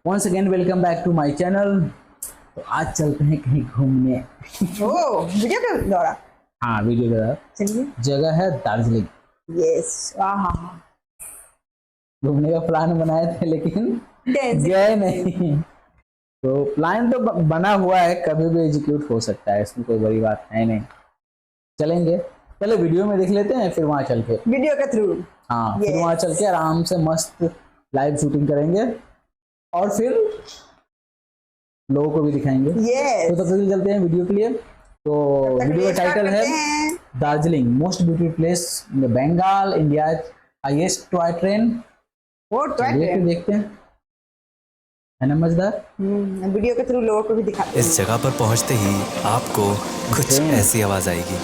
once again welcome back to my channel। तो आज चलते हैं कहीं घूमने। वीडियो का दौरा। हाँ वीडियो का चलिए। जगह है दार्जिलिंग। यस। घूमने का प्लान बनाए थे लेकिन गए नहीं। तो प्लान तो बना हुआ है, कभी भी एग्जीक्यूट हो सकता है, इसमें कोई बड़ी बात है नहीं। चलेंगे, पहले वीडियो में देख लेते हैं फिर वहाँ चल के वीडियो के थ्रू। हाँ फिर वहाँ चल के आराम से मस्त लाइव शूटिंग करेंगे और फिर लोगों को भी दिखाएंगे। तो तब तक चलते हैं वीडियो के लिए। तो वीडियो का टाइटल है Darjeeling most beautiful place in Bengal, India highest toy train. वो टॉय ट्रेन देखते हैं, है ना मजेदार। वीडियो के थ्रू लोगों को भी दिखाते हैं। इस जगह पर पहुंचते ही आपको कुछ ऐसी आवाज आएगी।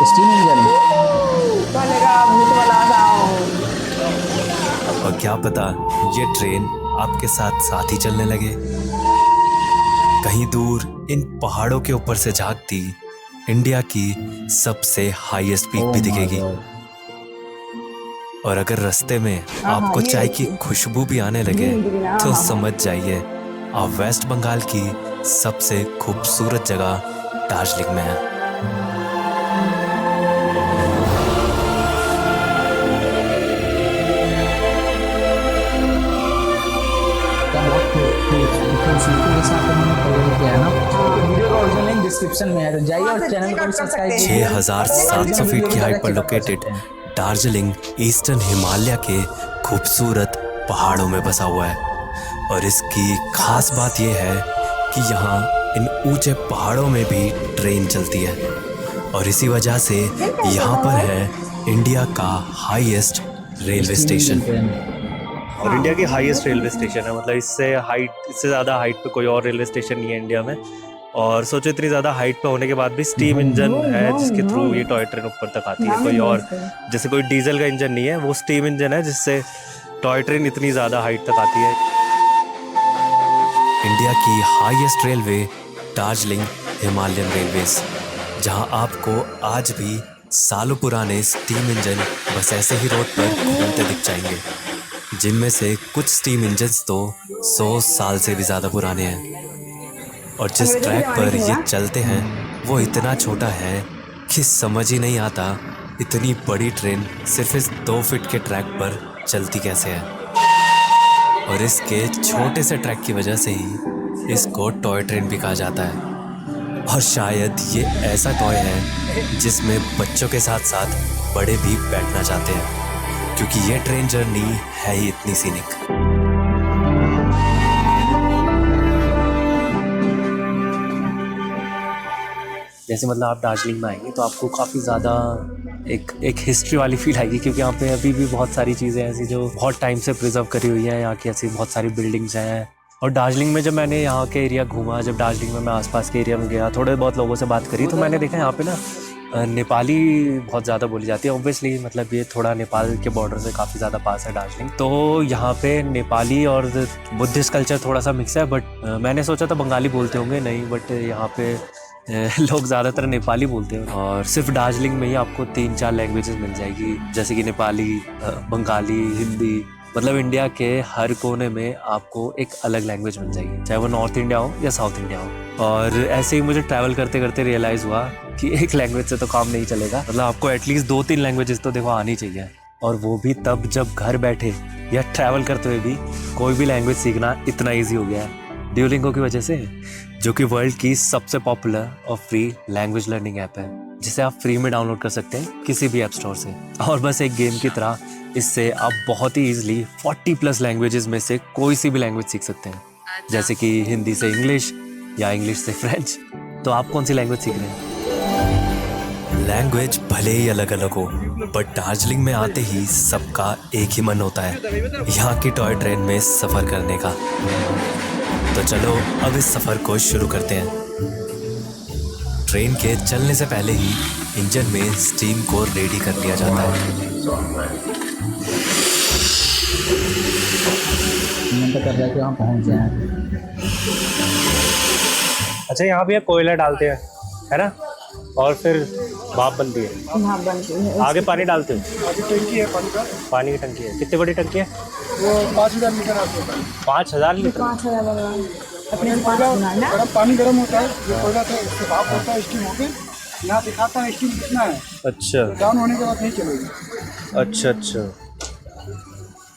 स्टीम इंजन भूत वाला साउंड। और क्या पता ये ट्रेन आपके साथ साथ ही चलने लगे। कहीं दूर इन पहाड़ों के ऊपर से झांकती इंडिया की सबसे हाईएस्ट पीक भी दिखेगी। और अगर रास्ते में आपको चाय की खुशबू भी आने लगे तो समझ जाइए आप वेस्ट बंगाल की सबसे खूबसूरत जगह दार्जिलिंग में है। डिस्क्रिप्शन में है, तो जाइए और चैनल को सब्सक्राइब कीजिए। 6,700 फीट की हाइट पर लोकेटेड दार्जिलिंग ईस्टर्न हिमालय के खूबसूरत पहाड़ों में बसा हुआ है। और इसकी खास बात यह है कि यहाँ इन ऊंचे पहाड़ों में भी ट्रेन चलती है और इसी वजह से यहाँ पर है इंडिया का हाईएस्ट रेलवे स्टेशन। और इंडिया की हाईएस्ट रेलवे स्टेशन है, मतलब इससे ज़्यादा हाइट पे कोई और रेलवे स्टेशन नहीं है इंडिया में। और सोचो इतनी ज़्यादा हाइट पे होने के बाद भी स्टीम इंजन है जिसके थ्रू ये टॉय ट्रेन ऊपर तक आती है। कोई और जैसे कोई डीजल का इंजन नहीं है, वो स्टीम इंजन है जिससे टॉय ट्रेन इतनी ज़्यादा हाइट तक आती है। इंडिया की highest railway Darjeeling Himalayan railways, जहां आपको आज भी सालों पुराने स्टीम इंजन बस ऐसे ही रोड पर घूमते दिख जाएंगे, जिनमें से कुछ स्टीम इंजन्स तो 100 साल से भी ज़्यादा पुराने हैं। और जिस ट्रैक पर ये चलते हैं वो इतना छोटा है कि समझ ही नहीं आता इतनी बड़ी ट्रेन सिर्फ इस 2 फीट के ट्रैक पर चलती कैसे है। और इसके छोटे से ट्रैक की वजह से ही इसको टॉय ट्रेन भी कहा जाता है। और शायद ये ऐसा टॉय है जिसमें बच्चों के साथ साथ बड़े भी बैठना चाहते हैं, क्योंकि ये ट्रेन जर्नी है ही इतनी सीनिक। जैसे मतलब आप दार्जिलिंग में आएंगे तो आपको काफ़ी ज़्यादा एक हिस्ट्री वाली फील आएगी, क्योंकि यहाँ पे अभी भी बहुत सारी चीज़ें ऐसी जो बहुत टाइम से प्रिजर्व करी हुई हैं। यहाँ की ऐसी बहुत सारी बिल्डिंग्स हैं। और दार्जिलिंग में जब मैंने यहाँ के एरिया घूमा, जब दार्जिलिंग में मैं आसपास के एरिया में गया, थोड़े बहुत लोगों से बात करी, तो मैंने देखा यहाँ पे ना नेपाली बहुत ज़्यादा बोली जाती है। ऑब्वियसली मतलब ये थोड़ा नेपाल के बॉर्डर से काफ़ी ज़्यादा पास है दार्जिलिंग, तो यहाँ पे नेपाली और बुद्धिस्ट कल्चर थोड़ा सा मिक्स है। बट मैंने सोचा था बंगाली बोलते होंगे, नहीं, बट यहाँ पे लोग ज़्यादातर नेपाली बोलते हैं। और सिर्फ दार्जिलिंग में ही आपको 3-4 लैंग्वेजेस मिल जाएगी, जैसे कि नेपाली, बंगाली, हिंदी। मतलब इंडिया के हर कोने में आपको एक अलग लैंग्वेज मिल जाएगी, चाहे वो नॉर्थ इंडिया हो या साउथ इंडिया हो। और ऐसे ही मुझे ट्रैवल करते करते रियलाइज़ हुआ कि एक लैंग्वेज से तो काम नहीं चलेगा, मतलब आपको एटलीस्ट 2-3 लैंग्वेजेस तो देखो आनी चाहिए। और वो भी तब जब घर बैठे या ट्रैवल करते हुए भी कोई भी लैंग्वेज सीखना इतना ईजी हो गया है ड्यूलिंगो की वजह से, जो कि वर्ल्ड की सबसे पॉपुलर और फ्री लैंग्वेज लर्निंग ऐप है, जिसे आप फ्री में डाउनलोड कर सकते हैं किसी भी ऐप स्टोर से। और बस एक गेम की तरह इससे आप बहुत ही ईजिली 40+ लैंग्वेजेस में से कोई सी भी लैंग्वेज सीख सकते हैं, जैसे कि हिंदी से इंग्लिश या इंग्लिश से फ्रेंच। तो आप कौन सी लैंग्वेज सीख रहे हैं? लैंग्वेज भले ही अलग अलग हो, बट दार्जिलिंग में आते ही सबका एक ही मन होता है, यहाँ की टॉय ट्रेन में सफ़र करने का। तो चलो अब इस सफ़र को शुरू करते हैं। ट्रेन के चलने से पहले ही इंजन में स्टीम को रेडी कर लिया जाता है। कर रहा है कि हम पहुंच जाए। अच्छा, यहाँ भी कोयला डालते हैं, है ना, और फिर भाप बनती है। भाप बनती है। आगे पानी डालते हो? आगे टंकी है पानी का। पानी की टंकी है। कितनी बड़ी टंकी है? वो 5000 लीटर आपको होता है। 5000 लीटर? 5000 लग रहा है अपने से कोयला 5 गुना ना। गर्म पानी गर्म होता है, जो कोयला था उससे भाप होता है स्टीम होके, यहाँ दिखाता है स्टीम कितना है, अच्छा डाउन होने के बाद नहीं चलेगी। अच्छा अच्छा।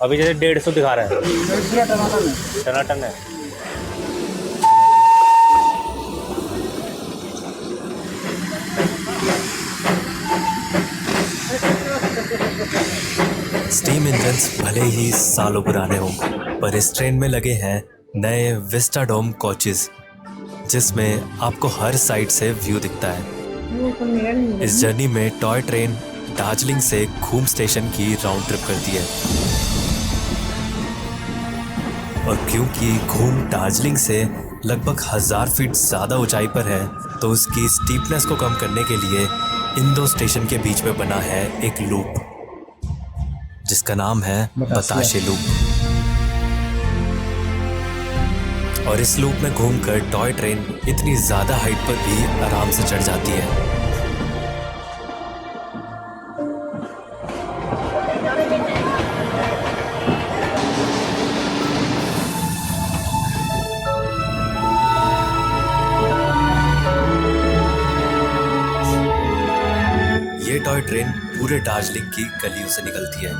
अभी जैसे 150 दिखा रहा है, पूरा टमाटर है। टनाटन है। स्टीम इंजन्स भले ही सालों पुराने हों, पर इस ट्रेन में लगे हैं नए विस्टाडोम कोचेस, जिसमें आपको हर साइड से व्यू दिखता है। वो तो मिरर नहीं है। इस जर्नी में टॉय ट्रेन दार्जिलिंग से खूम स्टेशन की राउंड ट्रिप करती है। और क्योंकि खूम दार्जिलिंग से लगभग 1000 फीट ज्यादा ऊंचाई पर है, तो उसकी स्टीपनेस को कम करने के लिए इन दो स्टेशन के बीच में बना है एक लूप, जिसका नाम है बताशे लूप। और इस लूप में घूमकर टॉय ट्रेन इतनी ज्यादा हाइट पर भी आराम से चढ़ जाती है। ये टॉय ट्रेन पूरे दार्जिलिंग की गलियों से निकलती है,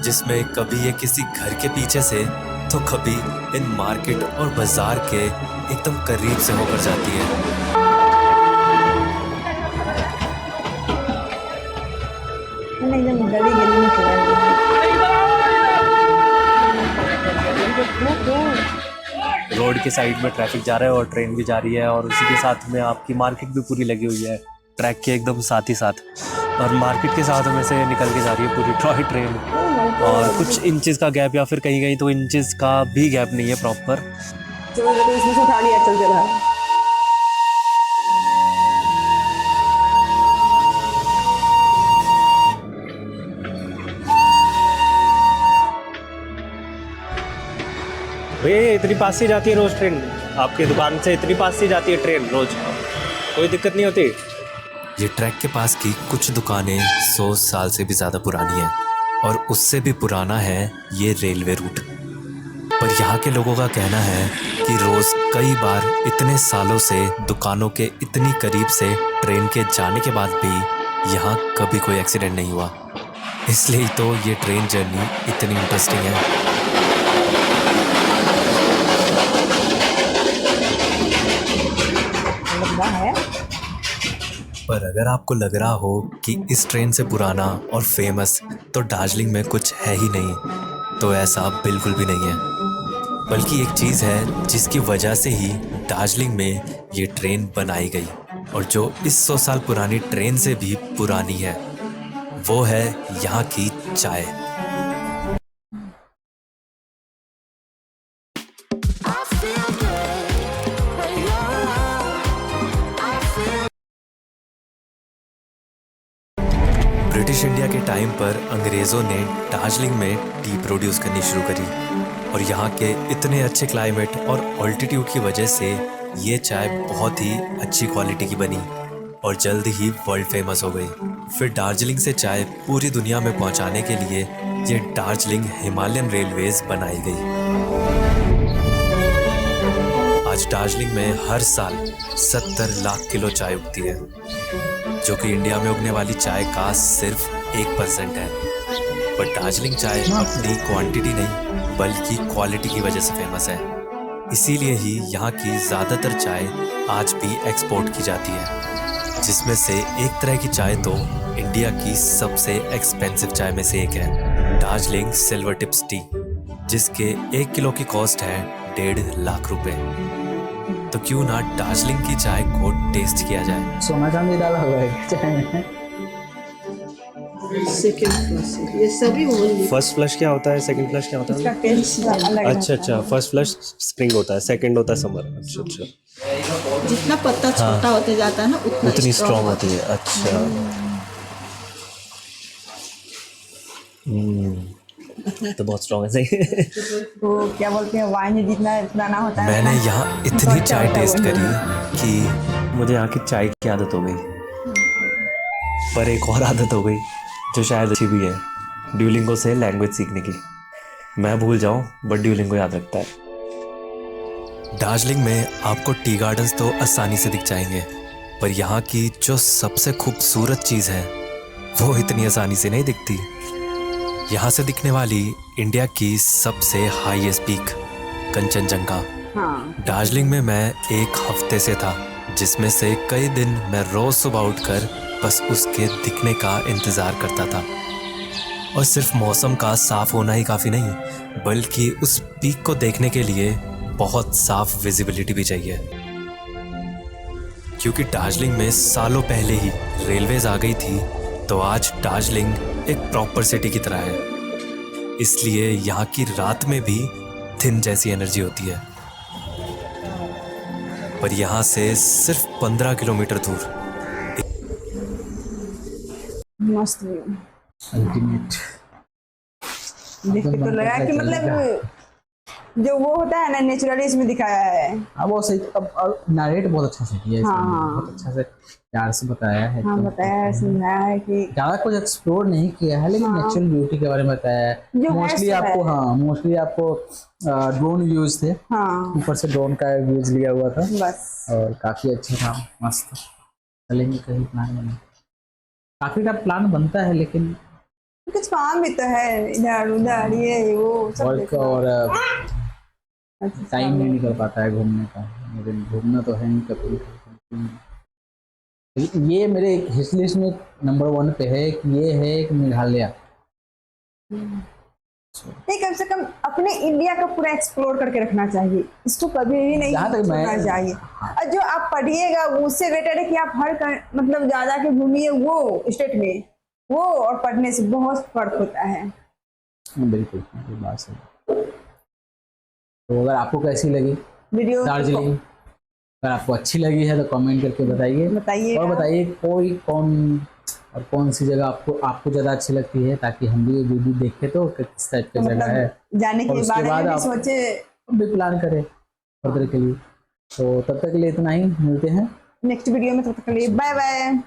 जिसमें कभी ये किसी घर के पीछे से तो कभी इन मार्केट और बाजार के एकदम करीब से होकर जाती है। मैंने एकदम गली गली में चला रोड के साइड में ट्रैफिक जा रहा है और ट्रेन भी जा रही है, और उसी के साथ में आपकी मार्केट भी पूरी लगी हुई है ट्रैक के एकदम साथ ही साथ। और मार्केट के साथ में से निकल के जा रही है पूरी टॉय ट्रेन, और कुछ इंचेस का गैप या फिर कहीं कहीं तो इंचेस का भी गैप नहीं है प्रॉपर। चलो तो इसमें से उठा लिया, चल चला। भैया इतनी पास से जाती है रोज ट्रेन? आपकी दुकान से इतनी पास से जाती है ट्रेन रोज? कोई दिक्कत नहीं होती? ये ट्रैक के पास की कुछ दुकानें 100 साल से भी ज्यादा पुरानी हैं, और उससे भी पुराना है ये रेलवे रूट। पर यहाँ के लोगों का कहना है कि रोज कई बार इतने सालों से दुकानों के इतनी करीब से ट्रेन के जाने के बाद भी यहाँ कभी कोई एक्सीडेंट नहीं हुआ। इसलिए तो ये ट्रेन जर्नी इतनी इंटरेस्टिंग है। लंबा है। पर अगर आपको लग रहा हो कि इस ट्रेन से पुराना और फेमस तो दार्जिलिंग में कुछ है ही नहीं, तो ऐसा बिल्कुल भी नहीं है। बल्कि एक चीज़ है जिसकी वजह से ही दार्जिलिंग में ये ट्रेन बनाई गई, और जो इस 100 साल पुरानी ट्रेन से भी पुरानी है, वो है यहाँ की चाय। ब्रिटिश इंडिया के टाइम पर अंग्रेज़ों ने दार्जिलिंग में टी प्रोड्यूस करनी शुरू करी, और यहाँ के इतने अच्छे क्लाइमेट और ऑल्टीट्यूड की वजह से ये चाय बहुत ही अच्छी क्वालिटी की बनी और जल्द ही वर्ल्ड फेमस हो गई। फिर दार्जिलिंग से चाय पूरी दुनिया में पहुँचाने के लिए ये दार्जिलिंग हिमालयन रेलवेज बनाई गई। आज दार्जिलिंग में हर साल 70 लाख किलो चाय उगती है, जो कि इंडिया में उगने वाली चाय का सिर्फ 1% है। पर दार्जिलिंग चाय अपनी क्वांटिटी नहीं बल्कि क्वालिटी की वजह से फेमस है। इसीलिए ही यहाँ की ज़्यादातर चाय आज भी एक्सपोर्ट की जाती है, जिसमें से एक तरह की चाय तो इंडिया की सबसे एक्सपेंसिव चाय में से एक है, दार्जिलिंग सिल्वर टिप्स टी, जिसके 1 किलो की कॉस्ट है 1.5 लाख रुपए। तो क्यों ना दार्जिलिंग की चाय को टेस्ट किया जाए। सोना चांदी डाला हुआ है चाय में। ये सभी होंगे। फर्स्ट फ्लश क्या होता है, सेकंड फ्लश क्या होता इसका है? टेस्ट अलग अच्छा अच्छा, फर्स्ट फ्लश स्प्रिंग होता है, सेकंड होता है समर। अच्छा अच्छा, जितना पत्ता छोटा होते जाता है ना उतनी स्ट्रॉन्ग होती है। अच्छा तो बहुत स्ट्रॉन्ग है। सही। तो क्या बोलते हैं, वाइन जितना पुराना होता है मैंने यहाँ इतनी चाय टेस्ट करी कि मुझे यहाँ की चाय की आदत हो गई, पर एक और आदत हो गई जो शायद अच्छी भी है, ड्यूलिंगो से लैंग्वेज सीखने की। मैं भूल जाऊं बट ड्यूलिंगो याद रखता है। दार्जिलिंग में आपको टी गार्डन्स तो आसानी से दिख जाएंगे, पर यहाँ की जो सबसे खूबसूरत चीज़ है वो इतनी आसानी से नहीं दिखती। यहाँ से दिखने वाली इंडिया की सबसे हाईएस्ट पीक कंचनजंगा। दार्जिलिंग में मैं एक हफ्ते से था, जिसमें से कई दिन मैं रोज सुबह उठकर बस उसके दिखने का इंतज़ार करता था। और सिर्फ मौसम का साफ होना ही काफ़ी नहीं, बल्कि उस पीक को देखने के लिए बहुत साफ विजिबिलिटी भी चाहिए, क्योंकि दार्जिलिंग में सालों पहले ही रेलवेज आ गई थी, तो आज दार्जिलिंग एक प्रॉपर सिटी की तरह है। इसलिए यहाँ की रात में भी दिन जैसी एनर्जी होती है। पर यहाँ से सिर्फ 15 किलोमीटर दूर मस्त व्यू अल्टीमेट। देख के तो लगा कि मतलब जो वो होता है ना नेचुरली इसमें दिखाया है। हाँ वो सही। अब नरेट बहुत अच्छा से किया है इसमें, बहुत अच्छा से प्यार से बताया है। हाँ बताया है, समझाया है कि ज्यादा कुछ एक्सप्लोर नहीं किया है, लेकिन नेचुरल ब्यूटी के बारे में बताया है। मोस्टली आपको मोस्टली आपको ड्रोन व्यूज थे। ऊपर से ड्रोन का व्यूज लिया हुआ था बस, और काफी अच्छा था, मस्त। चलेंगे कहीं प्लान बना, काफी का प्लान बनता है, लेकिन कुछ काम भी तो है, इधर उधर ये वो सब वर्क और टाइम नहीं निकल पाता है घूमने का। लेकिन घूमना तो है नहीं कभी। ये मेरे एक हिट लिस्ट में नंबर 1 पे है कि ये है एक मेघालय। नहीं, कम से कम अपने इंडिया का पूरा एक्सप्लोर करके रखना चाहिए, इसको कभी भी नहीं छोड़ना चाहिए। और जो आप पढ़िएगा उससे बेटर है कि आप मतलब ज्यादा के घूमिए वो स्टेट में, वो और पढ़ने से बहुत फर्क होता है। बिल्कुल बात सही। तो अगर आपको कैसी लगी वीडियो दार्जिलिंग, अगर आपको अच्छी लगी है तो कमेंट करके बताइए। और बताइए कौन सी जगह आपको ज़्यादा अच्छी लगती है, ताकि हम भी वीडियो देखें तो किस टाइप की जगह है, जाने के बाद आप सोचे भी प्लान करें फर्दर के लिए। तो तब तक के लिए इतना ही, मिलते हैं नेक्स्ट वीडियो में। तब तक के लिए बाय बाय।